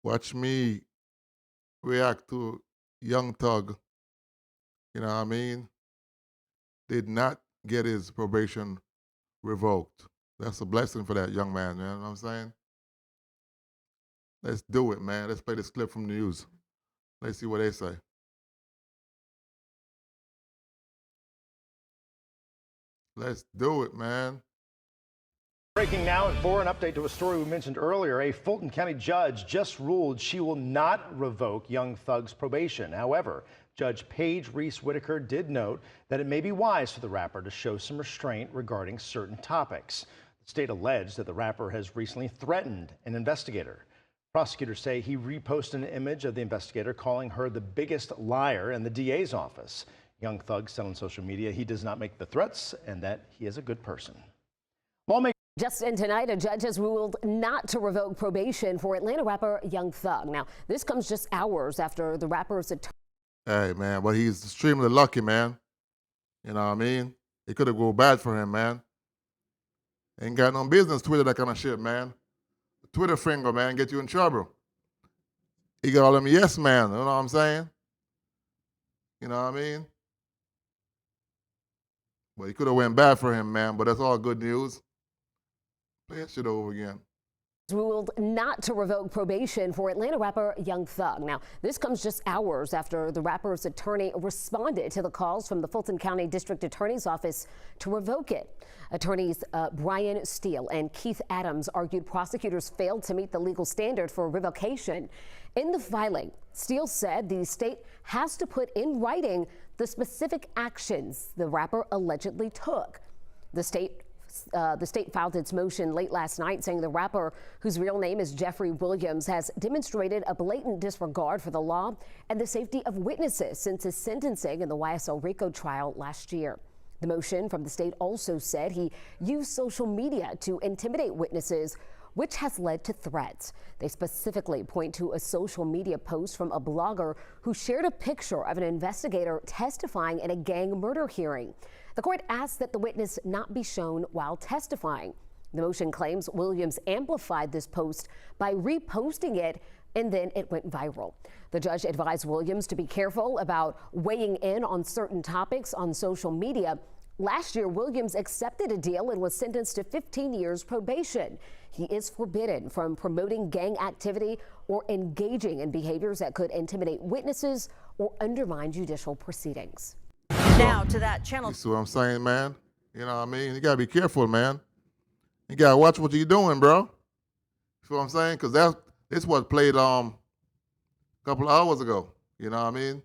Watch me react to Young Thug, you know what I mean? Did not get his probation revoked. That's a blessing for that young man, you know what I'm saying? Let's do it, man. Let's play this clip from the news. Let's see what they say. Let's do it, man. Breaking now at 4, an update to a story we mentioned earlier. A Fulton County judge just ruled she will not revoke Young Thug's probation. However, Judge Paige Reese Whitaker did note that it may be wise for the rapper to show some restraint regarding certain topics. The state alleged that the rapper has recently threatened an investigator. Prosecutors say he reposted an image of the investigator calling her the biggest liar in the DA's office. Young Thug said on social media he does not make the threats and that he is a good person. Lawmakers Just in tonight, a judge has ruled not to revoke probation for Atlanta rapper Young Thug. Now, this comes just hours after the rapper's attorney. Hey, man, but he's extremely lucky, man. You know what I mean? It could have gone bad for him, man. Ain't got no business Twitter that kind of shit, man. The Twitter finger, man, get you in trouble. He got all them yes, man. You know what I'm saying? You know what I mean? But it could have went bad for him, man. But that's all good news. Play that shit over again. Ruled not to revoke probation for Atlanta rapper Young Thug. Now, this comes just hours after the rapper's attorney responded to the calls from the Fulton County District Attorney's Office to revoke it. Attorneys Brian Steele and Keith Adams argued prosecutors failed to meet the legal standard for revocation. In the filing, Steele said the state has to put in writing the specific actions the rapper allegedly took. The state filed its motion late last night, saying the rapper, whose real name is Jeffrey Williams, has demonstrated a blatant disregard for the law and the safety of witnesses since his sentencing in the YSL RICO trial last year. The motion from the state also said he used social media to intimidate witnesses, which has led to threats. They specifically point to a social media post from a blogger who shared a picture of an investigator testifying in a gang murder hearing. The court asked that the witness not be shown while testifying. The motion claims Williams amplified this post by reposting it, and then it went viral. The judge advised Williams to be careful about weighing in on certain topics on social media. Last year, Williams accepted a deal and was sentenced to 15 years probation. He is forbidden from promoting gang activity or engaging in behaviors that could intimidate witnesses or undermine judicial proceedings. Now to that channel. You see what I'm saying, man? You know what I mean? You got to be careful, man. You got to watch what you're doing, bro. You see what I'm saying? Because this was played a couple of hours ago. You know what I mean?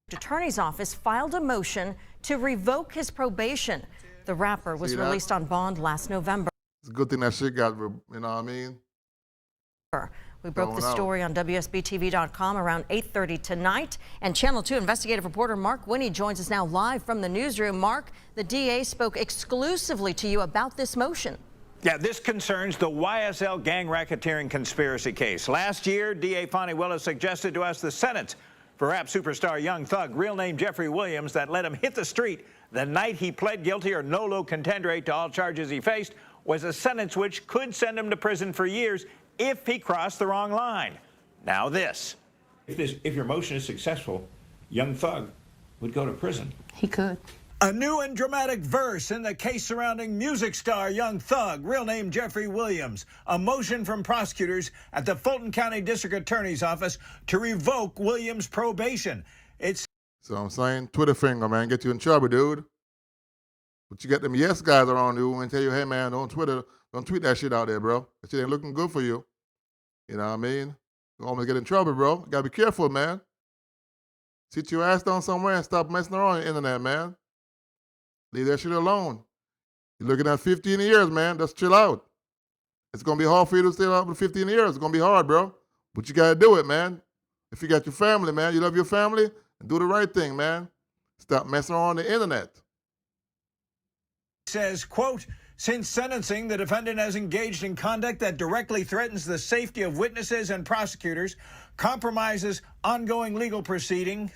The attorney's office filed a motion to revoke his probation. The rapper was released on bond last November. It's a good thing that shit got, you know what I mean? We broke the story on WSBTV.com around 8:30 tonight. And Channel 2 investigative reporter Mark Winnie joins us now live from the newsroom. Mark, the DA spoke exclusively to you about this motion. Yeah, this concerns the YSL gang racketeering conspiracy case. Last year, DA Fonnie Willis suggested to us the sentence for rap superstar Young Thug, real name Jeffrey Williams, that let him hit the street the night he pled guilty or nolo contendere to all charges he faced, was a sentence which could send him to prison for years if he crossed the wrong line. Now this. If your motion is successful, Young Thug would go to prison. He could. A new and dramatic verse in the case surrounding music star Young Thug, real name Jeffrey Williams. A motion from prosecutors at the Fulton County District Attorney's Office to revoke Williams' probation. So I'm saying, Twitter finger, man, get you in trouble, dude. But you got them yes guys around you and tell you, hey, man, don't tweet that shit out there, bro. That shit ain't looking good for you. You know what I mean? You almost get in trouble, bro. You gotta be careful, man. Sit your ass down somewhere and stop messing around on the internet, man. Leave that shit alone. You're looking at 15 years, man. Just chill out. It's gonna be hard for you to stay out for 15 years. It's gonna be hard, bro. But you gotta do it, man. If you got your family, man, you love your family, and do the right thing, man. Stop messing around on the internet. Says, quote, since sentencing, the defendant has engaged in conduct that directly threatens the safety of witnesses and prosecutors, compromises ongoing legal proceedings,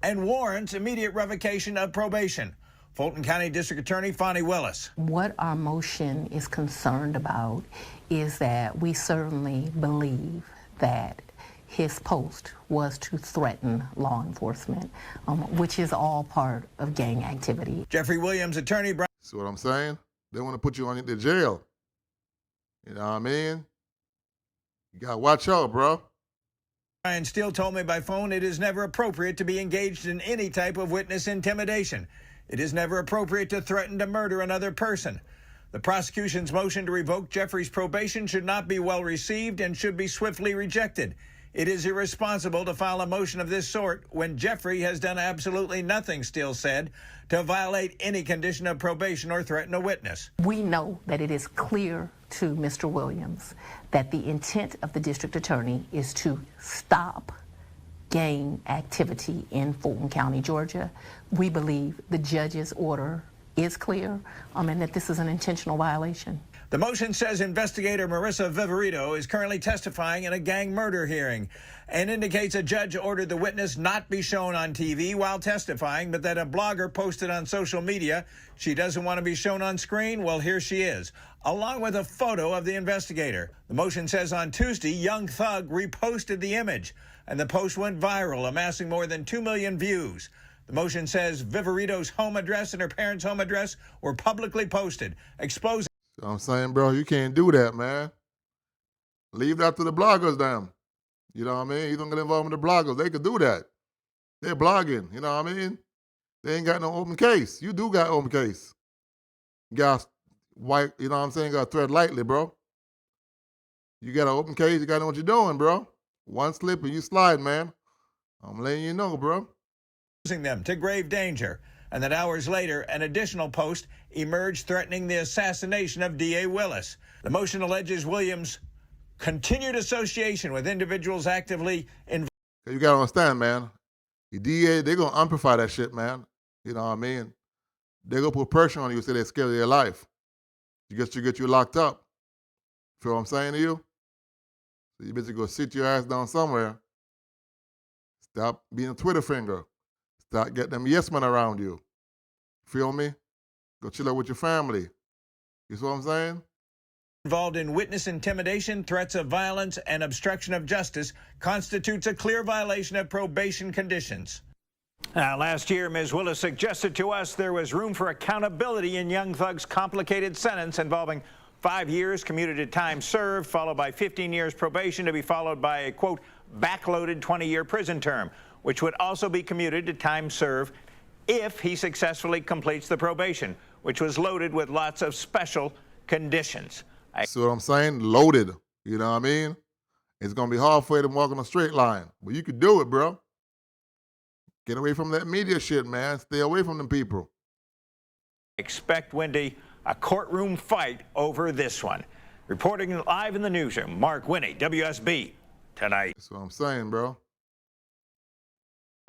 and warrants immediate revocation of probation. Fulton County District Attorney Fonnie Willis. What our motion is concerned about is that we certainly believe that his post was to threaten law enforcement, which is all part of gang activity. Jeffrey Williams, attorney. See what I'm saying? They want to put you on the jail. You know what I mean? You got to watch out, bro. Brian Steele told me by phone it is never appropriate to be engaged in any type of witness intimidation. It is never appropriate to threaten to murder another person. The prosecution's motion to revoke Jeffrey's probation should not be well received and should be swiftly rejected. It is irresponsible to file a motion of this sort when Jeffrey has done absolutely nothing, Steele said, to violate any condition of probation or threaten a witness. We know that it is clear to Mr. Williams that the intent of the district attorney is to stop gang activity in Fulton County, Georgia. We believe the judge's order is clear and that this is an intentional violation. The motion says investigator Marissa Viverito is currently testifying in a gang murder hearing and indicates a judge ordered the witness not be shown on TV while testifying, but that a blogger posted on social media she doesn't want to be shown on screen. Well, here she is, along with a photo of the investigator. The motion says on Tuesday, Young Thug reposted the image, and the post went viral, amassing more than 2 million views. The motion says Viverito's home address and her parents' home address were publicly posted, exposing. You know what I'm saying, bro? You can't do that, man. Leave that to the bloggers, damn. You know what I mean? You don't get involved with the bloggers. They could do that. They're blogging, you know what I mean? They ain't got no open case. You do got open case. You got white, you know what I'm saying? You got to tread lightly, bro. You got an open case, you got to know what you're doing, bro. One slip and you slide, man. I'm letting you know, bro. Them to grave danger, and that hours later, an additional post emerged threatening the assassination of D.A. Willis. The motion alleges Williams' continued association with individuals actively involved. You got to understand, man. The DA, they're going to amplify that shit, man. You know what I mean? They're going to put pressure on you so they're scared of your life. You get you locked up. Feel what I'm saying to you? So you basically go sit your ass down somewhere. Stop being a Twitter finger. Start getting them yes men around you. Feel me? Go chill out with your family. You see what I'm saying? Involved in witness intimidation, threats of violence, and obstruction of justice constitutes a clear violation of probation conditions. Last year, Ms. Willis suggested to us there was room for accountability in Young Thug's complicated sentence involving 5 years commuted to time served, followed by 15 years probation, to be followed by a, quote, backloaded 20-year prison term, which would also be commuted to time served if he successfully completes the probation, which was loaded with lots of special conditions. See what I'm saying? Loaded. You know what I mean? It's going to be hard for you to walk on a straight line. But you could do it, bro. Get away from that media shit, man. Stay away from them people. Expect, Wendy, a courtroom fight over this one. Reporting live in the newsroom, Mark Winnie, WSB Tonight. That's what I'm saying, bro.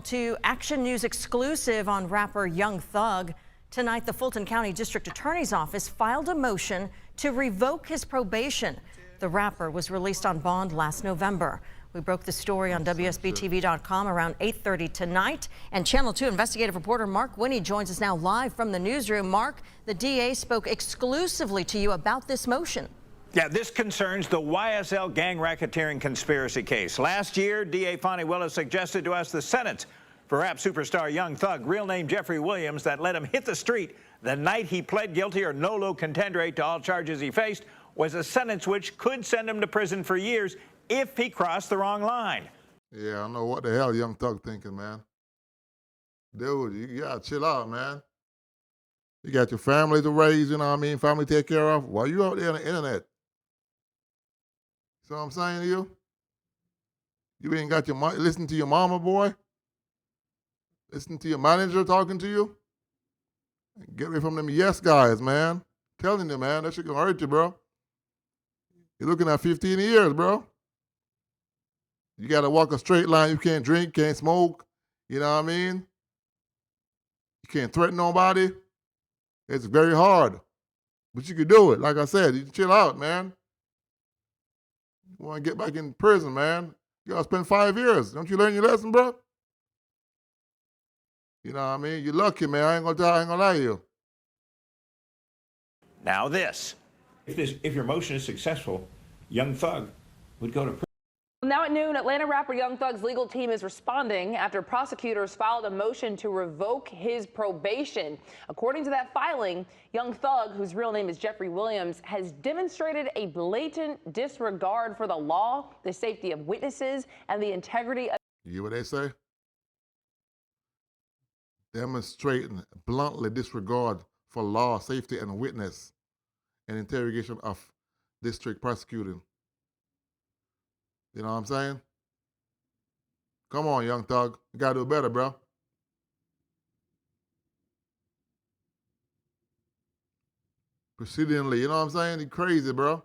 To Action News exclusive on rapper Young Thug. Tonight, the Fulton County District Attorney's Office filed a motion to revoke his probation. The rapper was released on bond last November. We broke the story on WSBTV.com around 8:30 tonight. And Channel 2 investigative reporter Mark Winnie joins us now live from the newsroom. Mark, the DA spoke exclusively to you about this motion. Yeah, this concerns the YSL gang racketeering conspiracy case. Last year, DA Fonnie Willis suggested to us the sentence for rap superstar Young Thug, real name Jeffrey Williams, that let him hit the street the night he pled guilty or nolo contendere to all charges he faced, was a sentence which could send him to prison for years if he crossed the wrong line. Yeah, I don't know what the hell Young Thug thinking, man. Dude, you gotta chill out, man. You got your family to raise, you know what I mean? Family to take care of. While you out there on the internet. See what I'm saying to you? You ain't got your listen to your mama, boy. Listen to your manager talking to you. Get away from them yes guys, man. I'm telling you, man, that shit gonna hurt you, bro. You're looking at 15 years, bro. You gotta walk a straight line. You can't drink, can't smoke. You know what I mean? You can't threaten nobody. It's very hard. But you can do it. Like I said, you chill out, man. You want to get back in prison, man. You gotta spend 5 years. Don't you learn your lesson, bro? You know what I mean? You're lucky, man. I ain't gonna lie to you. Now this. If your motion is successful, Young Thug would go to prison. Now at noon, Atlanta rapper Young Thug's legal team is responding after prosecutors filed a motion to revoke his probation. According to that filing, Young Thug, whose real name is Jeffrey Williams, has demonstrated a blatant disregard for the law, the safety of witnesses, and the integrity of. You hear what they say? Demonstrating bluntly disregard for law, safety, and witness and interrogation of district prosecuting. You know what I'm saying? Come on, Young Thug. You gotta do better, bro. Proceedingly, you know what I'm saying? You crazy, bro.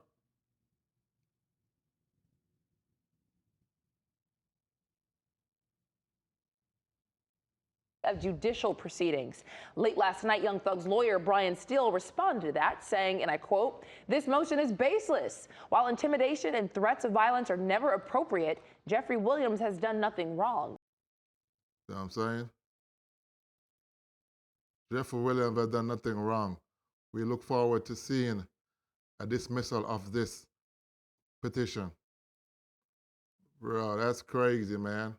Of judicial proceedings. Late last night, Young Thug's lawyer, Brian Steele, responded to that, saying, and I quote, "This motion is baseless. While intimidation and threats of violence are never appropriate, Jeffrey Williams has done nothing wrong." You know what I'm saying? Jeffrey Williams has done nothing wrong. We look forward to seeing a dismissal of this petition. Bro, that's crazy, man.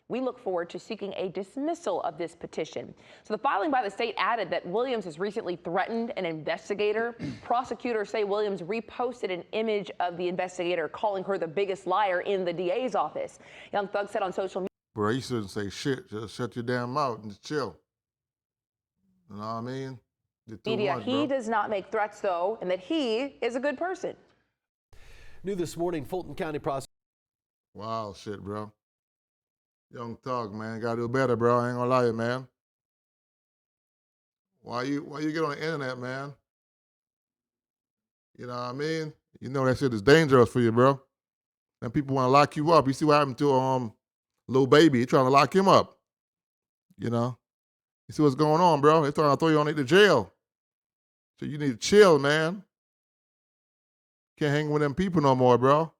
We look forward to seeking a dismissal of this petition. So the filing by the state added that Williams has recently threatened an investigator. Prosecutors say Williams reposted an image of the investigator, calling her the biggest liar in the DA's office. Young Thug said on social media, Bro, you shouldn't say shit. Just shut your damn mouth and just chill. You know what I mean? You're too much, he bro. does not make threats, though, and that he is a good person. New this morning, Fulton County Prosecutors. Wow, shit, bro. Young Thug, man, gotta do better, bro. I ain't gonna lie to you, man. Why you get on the internet, man? You know what I mean? You know that shit is dangerous for you, bro. And people want to lock you up. You see what happened to Lil Baby? He trying to lock him up. You know? You see what's going on, bro? They're trying to throw you on into jail. So you need to chill, man. Can't hang with them people no more, bro.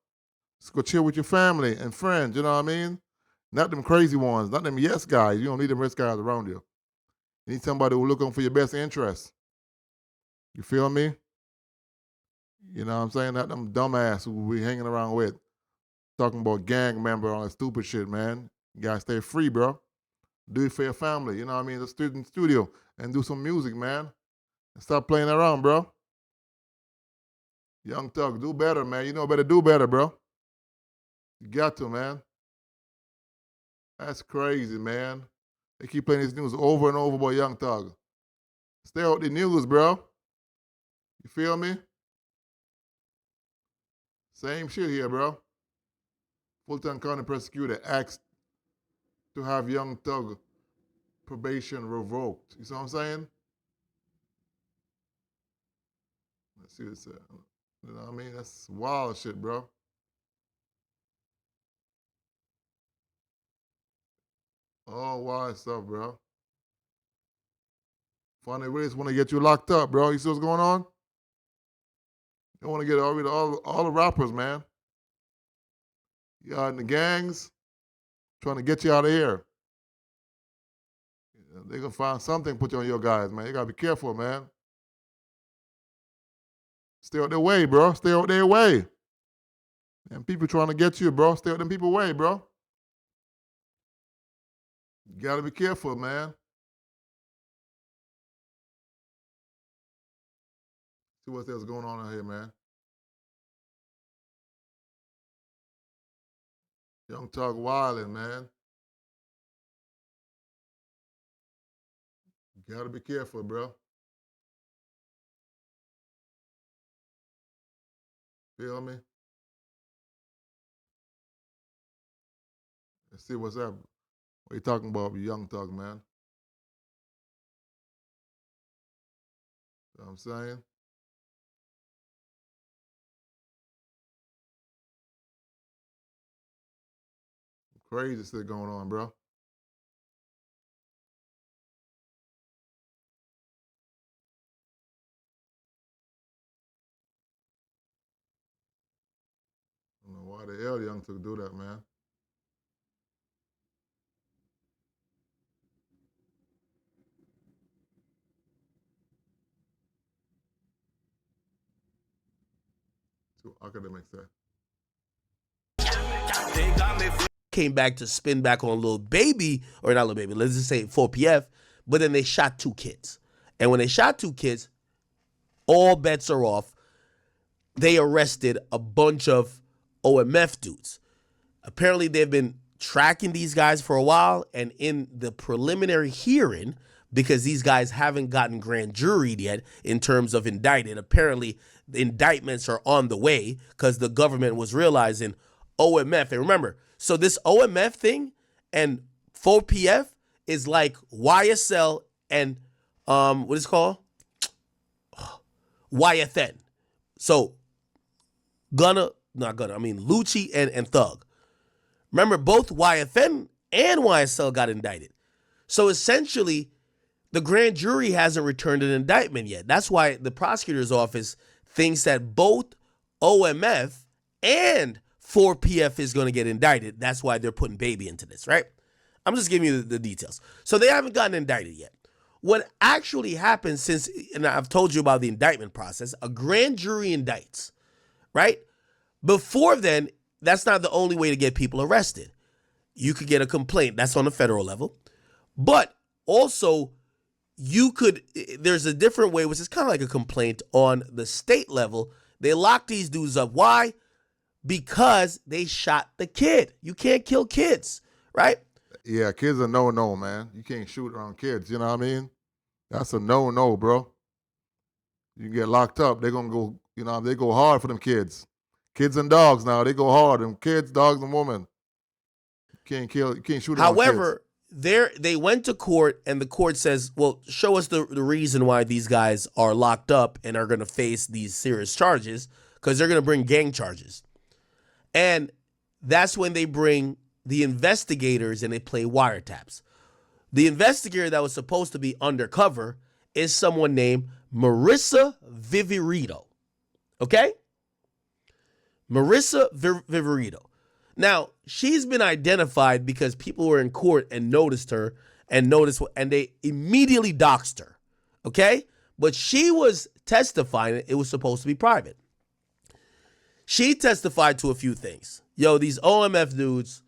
Just go chill with your family and friends, you know what I mean? Not them crazy ones, not them yes guys. You don't need them yes guys around you. You need somebody who's looking for your best interests. You feel me? You know what I'm saying? Not them dumbass who we hanging around with, talking about gang member and all that stupid shit, man. You gotta stay free, bro. Do it for your family, you know what I mean? Just sit in the studio and do some music, man. And stop playing around, bro. Young Thug, do better, man. You know better, do better, bro. You got to, man. That's crazy, man. They keep playing this news over and over about Young Thug. Stay out the news, bro. You feel me? Same shit here, bro. Fulton County prosecutor asked to have Young Thug probation revoked. You see what I'm saying? Let's see what it said. You know what I mean? That's wild shit, bro. All wild stuff, bro. Funny ways want to get you locked up, bro. You see what's going on? They want to get all the rappers, man. You out in the gangs, trying to get you out of here. They're going to find something, put you on your guys, man. You got to be careful, man. Stay out their way, bro. Stay out their way. And people trying to get you, bro. Stay out them people way, bro. You got to be careful, man. See what else going on out here, man. Young Thug wildin', man. You got to be careful, bro. Feel me? Let's see what's up. What you talking about, Young Thug, man? You know what I'm saying? Crazy shit going on, bro. I don't know why the hell Young Thug do that, man. Too academic, say. Came back to spin back on Lil Baby, or not Lil Baby, let's just say 4PF, but then they shot 2 kids. And when they shot 2 kids, all bets are off. They arrested a bunch of OMF dudes. Apparently, they've been tracking these guys for a while, and in the preliminary hearing, because these guys haven't gotten grand juried yet in terms of indicted, apparently the indictments are on the way because the government was realizing OMF. And remember, so this OMF thing and 4PF is like YSL and what is it called? YFN. So Lucci and Thug. Remember, both YFN and YSL got indicted. So essentially, the grand jury hasn't returned an indictment yet. That's why the prosecutor's office thinks that both OMF and 4PF is going to get indicted. That's why they're putting Baby into this, right? I'm just giving you the details. So they haven't gotten indicted yet. What actually happens since, and I've told you about the indictment process, a grand jury indicts, right? Before then, that's not the only way to get people arrested. You could get a complaint. That's on the federal level. But also, there's a different way, which is kind of like a complaint on the state level. They lock these dudes up. Why? Because they shot the kid. You can't kill kids, right? Yeah, kids are no-no, man. You can't shoot around kids, you know what I mean? That's a no-no, bro. You get locked up, they're going to go, you know, they go hard for them kids. Kids and dogs now, they go hard. Them kids, dogs, and women. You can't shoot around kids. However, they went to court, and the court says, well, show us the reason why these guys are locked up and are going to face these serious charges, because they're going to bring gang charges. And that's when they bring the investigators and they play wiretaps. The investigator that was supposed to be undercover is someone named Marissa Viverito. Okay? Marissa Viverito. Now, she's been identified because people were in court and noticed her and they immediately doxed her. Okay? But she was testifying. It was supposed to be private. She testified to a few things. Yo, these OMF dudes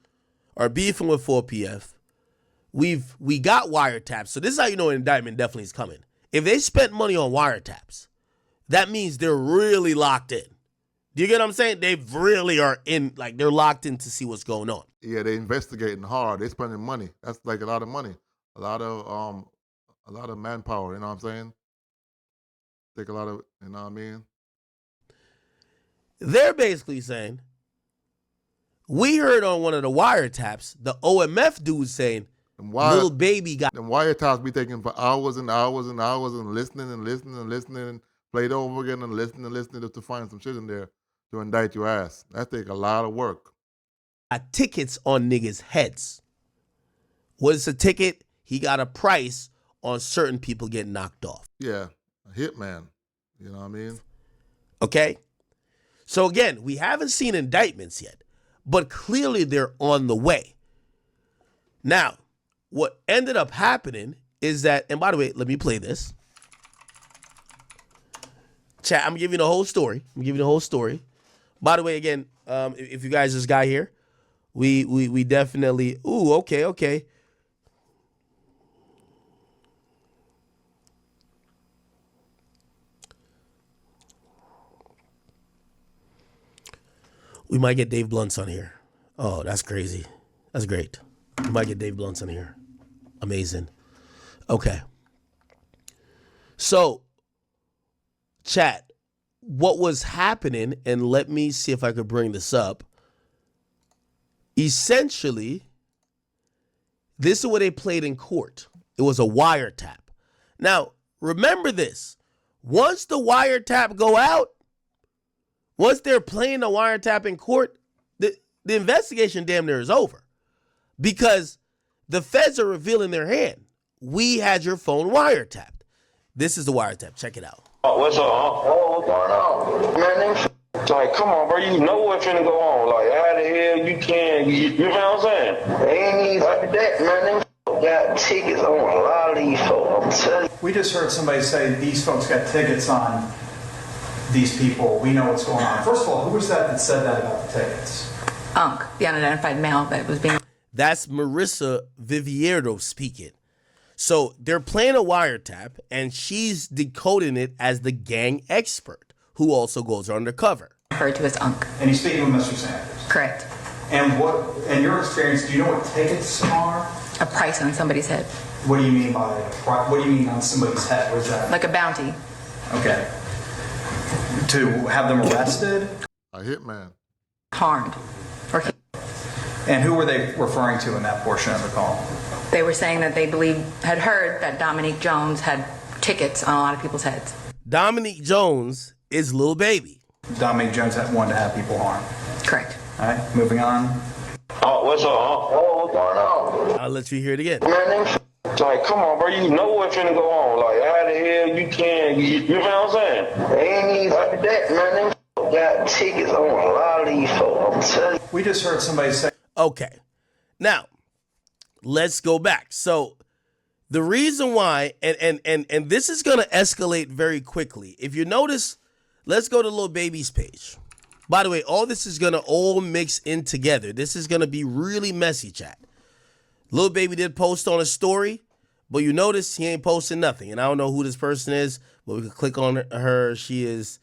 are beefing with 4PF. We got wiretaps. So this is how you know an indictment definitely is coming. If they spent money on wiretaps, that means they're really locked in. Do you get what I'm saying? They really are in, like, they're locked in to see what's going on. Yeah, they're investigating hard. They're spending money. That's like a lot of money. A lot of manpower, you know what I'm saying? Take a lot of, you know what I mean? They're basically saying, we heard on one of the wiretaps, the OMF dude saying, Lil Baby got... Them wiretaps be taking for hours and hours and hours and listening and played over again and listening just to find some shit in there to indict your ass. That take a lot of work. Tickets on niggas' heads. What's a ticket? He got a price on certain people getting knocked off. Yeah, a hitman. You know what I mean? Okay? So again, we haven't seen indictments yet, but clearly they're on the way. Now, what ended up happening is that, and by the way, let me play this. Chat, I'm giving you the whole story. By the way, again, if you guys just got here, we definitely, okay. We might get Dave Blunts on here. Oh, that's crazy. That's great. We might get Dave Blunts on here. Amazing. Okay. So, chat, what was happening, and let me see if I could bring this up. Essentially, this is what they played in court. It was a wiretap. Now, remember this. Once the wiretap go out, once they're playing the wiretap in court, the investigation damn near is over. Because the feds are revealing their hand. We had your phone wiretapped. This is the wiretap. Check it out. Oh, what's up? Oh, what's going on? Man, like, come on, bro. You know what's finna go on. Like, how the hell you can, you know what I'm saying? They ain't even like that, man. Them got tickets on a lot of these folks. I'm telling you. We just heard somebody say these folks got tickets on these people. We know what's going on. First of all, who was that said that about the tickets? Unc, the unidentified male that was being. That's Marissa Vivierdo speaking. So they're playing a wiretap, and she's decoding it as the gang expert, who also goes undercover. Referred to as Unc. And he's speaking with Mr. Sanders. Correct. And what, in your experience, do you know what tickets are? A price on somebody's head. What do you mean by what do you mean on somebody's head? What is that? Like a bounty. Okay. To have them arrested? A hitman. Harmed. Or And who were they referring to in that portion of the call? they were saying that they had heard that Dominique Jones had tickets on a lot of people's heads. Dominique Jones is Lil Baby. Dominique Jones wanted to have people harmed. Correct. All right, moving on. Oh, what's up? Oh, what's going on? I'll let you hear it again. Man, them like, come on, bro, you know what's finna go on. Like, how the hell you can, you know what I'm saying? They ain't even like that, man. Them got tickets on a lot of these folks, I'm telling you. We just heard somebody say. Okay. Now, let's go back. So the reason why, and this is going to escalate very quickly. If you notice, let's go to Lil Baby's page. By the way, all this is going to all mix in together. This is going to be really messy, chat. Lil Baby did post on a story, but you notice he ain't posting nothing. And I don't know who this person is, but we can click on her. She is,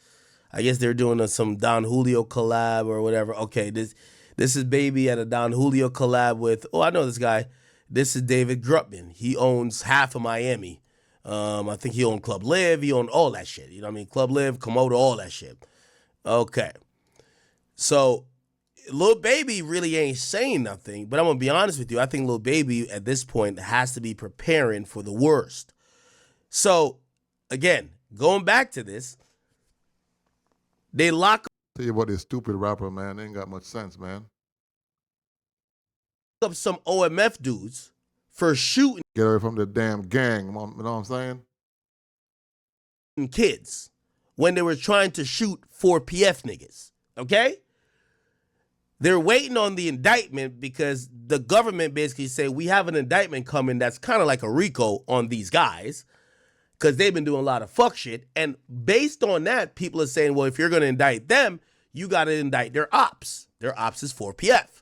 I guess they're doing some Don Julio collab or whatever. Okay, this is Baby at a Don Julio collab with, oh, I know this guy. This is David Grutman. He owns half of Miami. I think he owned Club Live. He owned all that shit. You know what I mean? Club Live, Komodo, all that shit. Okay. So, Lil Baby really ain't saying nothing, but I'm going to be honest with you. I think Lil Baby at this point has to be preparing for the worst. So, again, going back to this, they lock Tell you about this stupid rapper, man. They ain't got much sense, man. up some OMF dudes for shooting Get away from the damn gang, you know what I'm saying? kids when they were trying to shoot 4PF niggas, okay? They're waiting on the indictment because the government basically say we have an indictment coming that's kind of like a RICO on these guys because they've been doing a lot of fuck shit. And based on that, people are saying, well, if you're going to indict them, you got to indict their ops. Their ops is 4PF.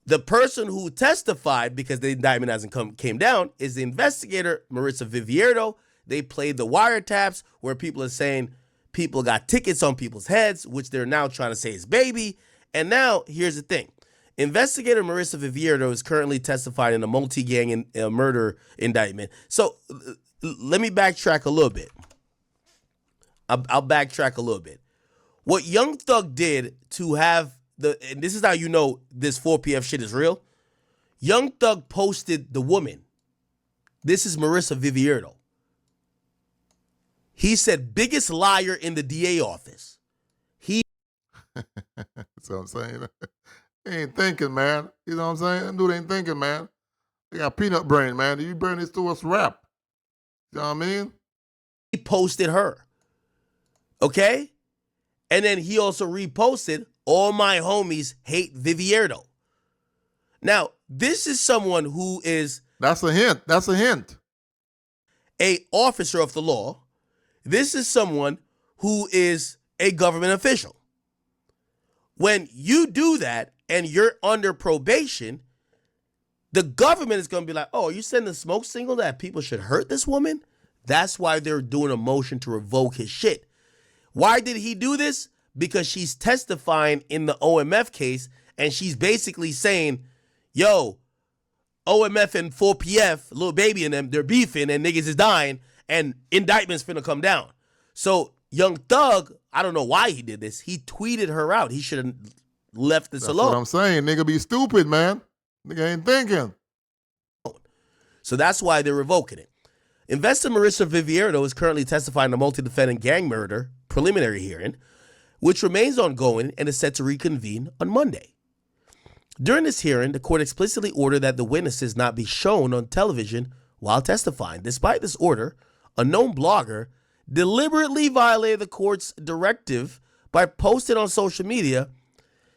The person who testified, because the indictment hasn't came down, is the investigator, Marissa Vivierdo. They played the wiretaps where people are saying people got tickets on people's heads, which they're now trying to say is Baby. And now, here's the thing. Investigator Marissa Vivierdo is currently testifying in a multi-gang murder indictment. So let me backtrack a little bit. I'll backtrack a little bit. What Young Thug did to have and this is how you know this 4PF shit is real. Young Thug posted the woman. This is Marissa Vivierdo. He said, biggest liar in the DA office. That's what I'm saying. They ain't thinking, man. You know what I'm saying? Them dude ain't thinking, man. They got peanut brain, man. You burn this to us rap. You know what I mean? He posted her. Okay? And then he also reposted, all my homies hate Vivierdo. Now, this is someone who is... That's a hint. That's a hint. A officer of the law. This is someone who is a government official. When you do that and you're under probation, the government is going to be like, oh, are you sending a smoke signal that people should hurt this woman? That's why they're doing a motion to revoke his shit. Why did he do this? Because she's testifying in the OMF case, and she's basically saying, yo, OMF and 4PF, Lil Baby and them, they're beefing, and niggas is dying, and indictments finna come down. So Young Thug, I don't know why he did this. He tweeted her out. He should have left this alone. That's what I'm saying. Nigga be stupid, man. Nigga ain't thinking. So that's why they're revoking it. Investigator Marissa Vivierdo is currently testifying in a multi-defendant gang murder preliminary hearing, which remains ongoing and is set to reconvene on Monday. During this hearing, the court explicitly ordered that the witnesses not be shown on television while testifying. Despite this order, a known blogger deliberately violated the court's directive by posting on social media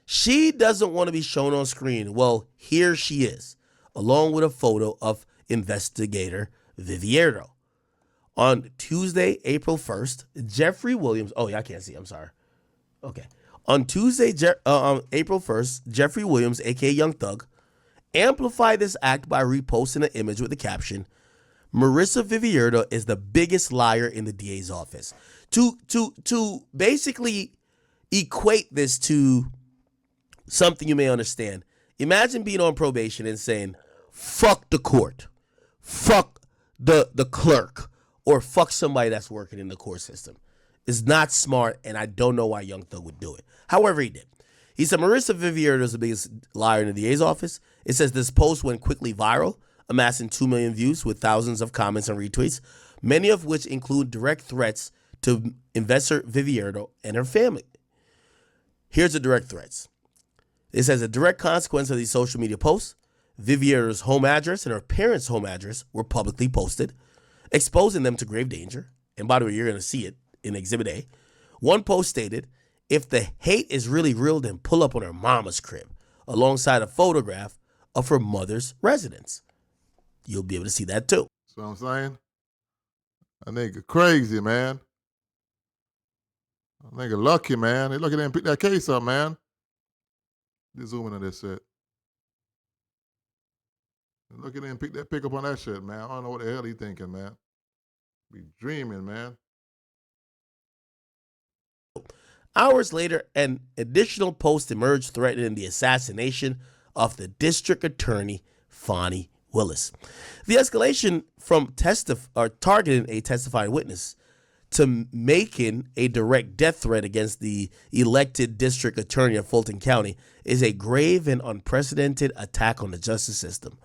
she doesn't want to be shown on screen. Well, here she is, along with a photo of investigator Vivierdo. On Tuesday, April 1st, Jeffrey Williams, oh yeah, I can't see, I'm sorry. Okay. On Tuesday, April 1st, Jeffrey Williams, a.k.a. Young Thug, amplified this act by reposting an image with the caption, "Marissa Vivierdo is the biggest liar in the DA's office." To basically equate this to something you may understand, imagine being on probation and saying, fuck the court, fuck the clerk, or fuck somebody that's working in the court system. It's not smart, and I don't know why Young Thug would do it. However, he did. He said Marissa Vivierdo is the biggest liar in the DA's office. It says this post went quickly viral, amassing 2 million views with thousands of comments and retweets, many of which include direct threats to investor Vivierdo and her family. Here's the direct threats. It says a direct consequence of these social media posts, Vivierdo's home address and her parents' home address were publicly posted, exposing them to grave danger. And by the way, you're going to see it in Exhibit A. One post stated, "If the hate is really real, then pull up on her mama's crib," alongside a photograph of her mother's residence. You'll be able to see that too. See what I'm saying? That nigga crazy, man. That nigga lucky, man. They lucky they didn't pick that case up, man. Just zoom in on this shit. Lucky they didn't pick up on that shit, man. I don't know what the hell he thinking, man. Be dreaming, man. Hours later, an additional post emerged threatening the assassination of the district attorney, Fani Willis. The escalation from targeting a testifying witness to making a direct death threat against the elected district attorney of Fulton County is a grave and unprecedented attack on the justice system.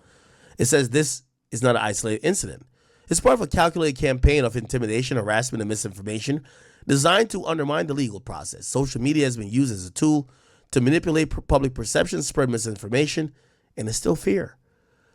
It says this is not an isolated incident. It's part of a calculated campaign of intimidation, harassment, and misinformation designed to undermine the legal process. Social media has been used as a tool to manipulate public perception, spread misinformation, and instill fear.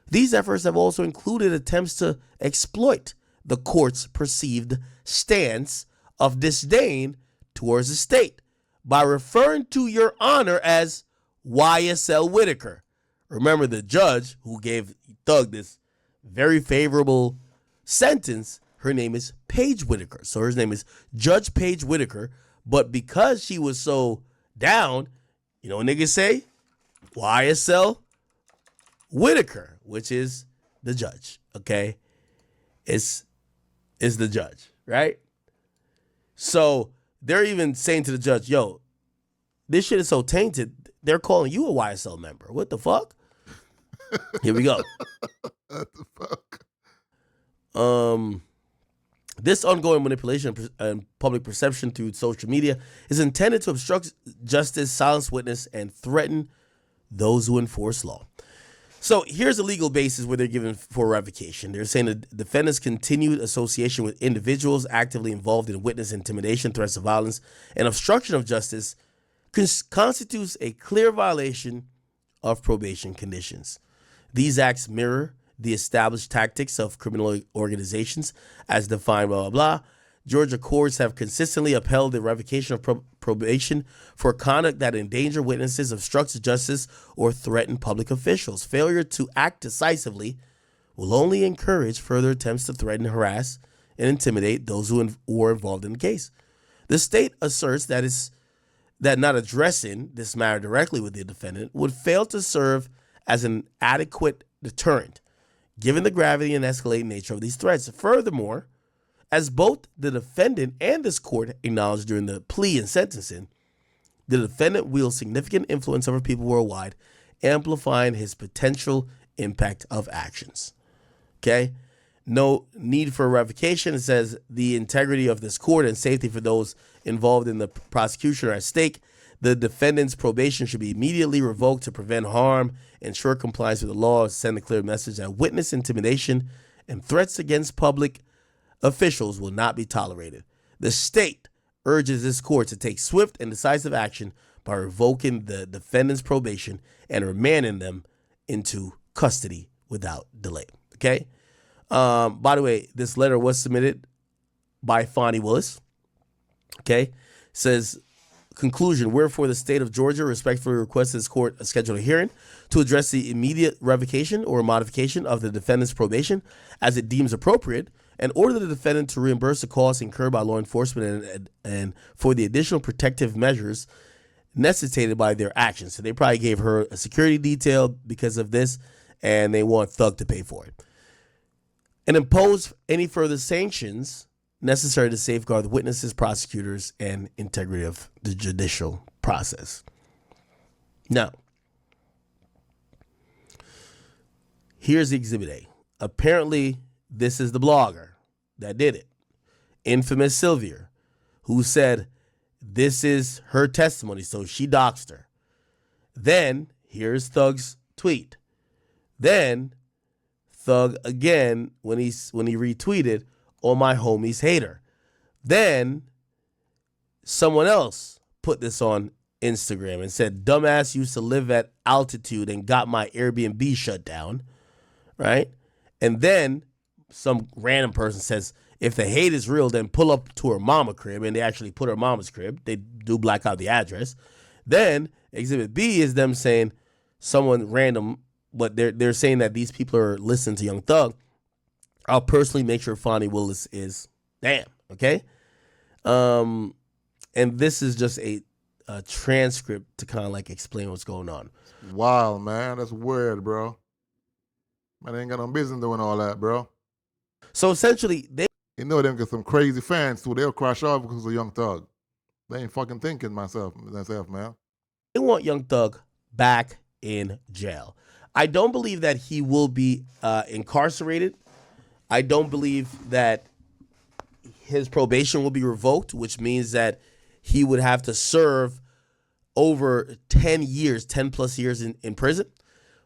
These efforts have also included attempts to exploit the court's perceived stance of disdain towards the state by referring to Your Honor as YSL Whitaker. Remember, the judge who gave Thug this very favorable sentence, her name is Paige Whitaker. So her name is Judge Paige Whitaker. But because she was so down, you know what niggas say? YSL Whitaker, which is the judge, okay? It's the judge, right? So they're even saying to the judge, yo, this shit is so tainted, they're calling you a YSL member. What the fuck? Here we go. What the fuck? This ongoing manipulation and public perception through social media is intended to obstruct justice, silence witness, and threaten those who enforce law. So here's a legal basis where they're given for revocation. They're saying the defendant's continued association with individuals actively involved in witness intimidation, threats of violence, and obstruction of justice constitutes a clear violation of probation conditions. These acts mirror the established tactics of criminal organizations as defined, blah, blah, blah. Georgia courts have consistently upheld the revocation of probation for conduct that endanger witnesses, obstructs justice, or threaten public officials. Failure to act decisively will only encourage further attempts to threaten, harass, and intimidate those who are involved in the case. The state asserts that not addressing this matter directly with the defendant would fail to serve as an adequate deterrent, given the gravity and escalating nature of these threats. Furthermore, as both the defendant and this court acknowledged during the plea and sentencing, the defendant wields significant influence over people worldwide, amplifying his potential impact of actions. Okay? No need for revocation. It says the integrity of this court and safety for those involved in the prosecution are at stake. The defendant's probation should be immediately revoked to prevent harm, ensure compliance with the law, send a clear message that witness intimidation and threats against public officials will not be tolerated. The state urges this court to take swift and decisive action by revoking the defendant's probation and remanding them into custody without delay. Okay? By the way, this letter was submitted by Fani Willis. Okay? It says, conclusion, wherefore the state of Georgia respectfully requests this court schedule a hearing to address the immediate revocation or modification of the defendant's probation as it deems appropriate, and order the defendant to reimburse the costs incurred by law enforcement and for the additional protective measures necessitated by their actions. So they probably gave her a security detail because of this, and they want Thug to pay for it. And impose any further sanctions necessary to safeguard the witnesses, prosecutors, and integrity of the judicial process. Now, here's Exhibit A. Apparently, this is the blogger that did it. Infamous Sylvia, who said this is her testimony, so she doxed her. Then, here's Thug's tweet. Then, Thug again, when he retweeted, "Oh, my homies hate her." Then, someone else put this on Instagram and said, "Dumbass used to live at altitude and got my Airbnb shut down," right? And then some random person says, if the hate is real, then pull up to her mama crib, and they actually put her mama's crib. They do black out the address. Then Exhibit B is them saying someone random, but they're saying that these people are listening to Young Thug. I'll personally make sure Fonnie Willis is damn, okay? And this is just a transcript to kind of like explain what's going on. Wow, man, that's weird, bro. Man, they ain't got no business doing all that, bro. So essentially, you know them get some crazy fans too. They'll crash off because of Young Thug. They ain't fucking thinking myself, man. They want Young Thug back in jail. I don't believe that he will be incarcerated. I don't believe that his probation will be revoked, which means that he would have to serve over 10 plus years in prison.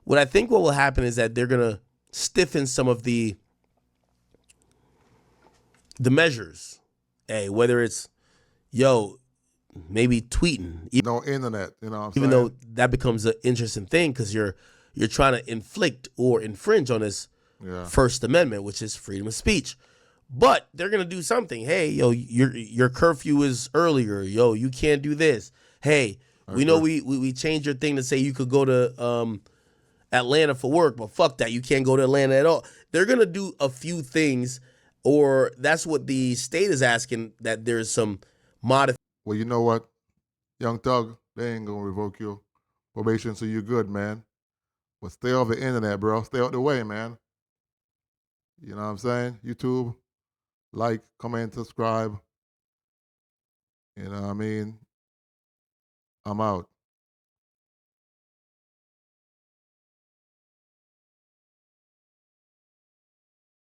What I think what will happen is that they're going to stiffen some of the measures. Hey, whether it's, maybe tweeting. No internet, you know what I'm even saying? Though that becomes an interesting thing because you're trying to inflict or infringe on this First Amendment, which is freedom of speech. But they're going to do something. Hey, your curfew is earlier. You can't do this. Hey, we know we changed your thing to say you could go to Atlanta for work, but fuck that. You can't go to Atlanta at all. They're going to do a few things, or that's what the state is asking, that there's some modification. Well, you know what? Young Thug, they ain't going to revoke your probation, so you're good, man. But stay off the internet, bro. Stay out the way, man. You know what I'm saying? YouTube, like, comment, subscribe. You know what I mean? I'm out.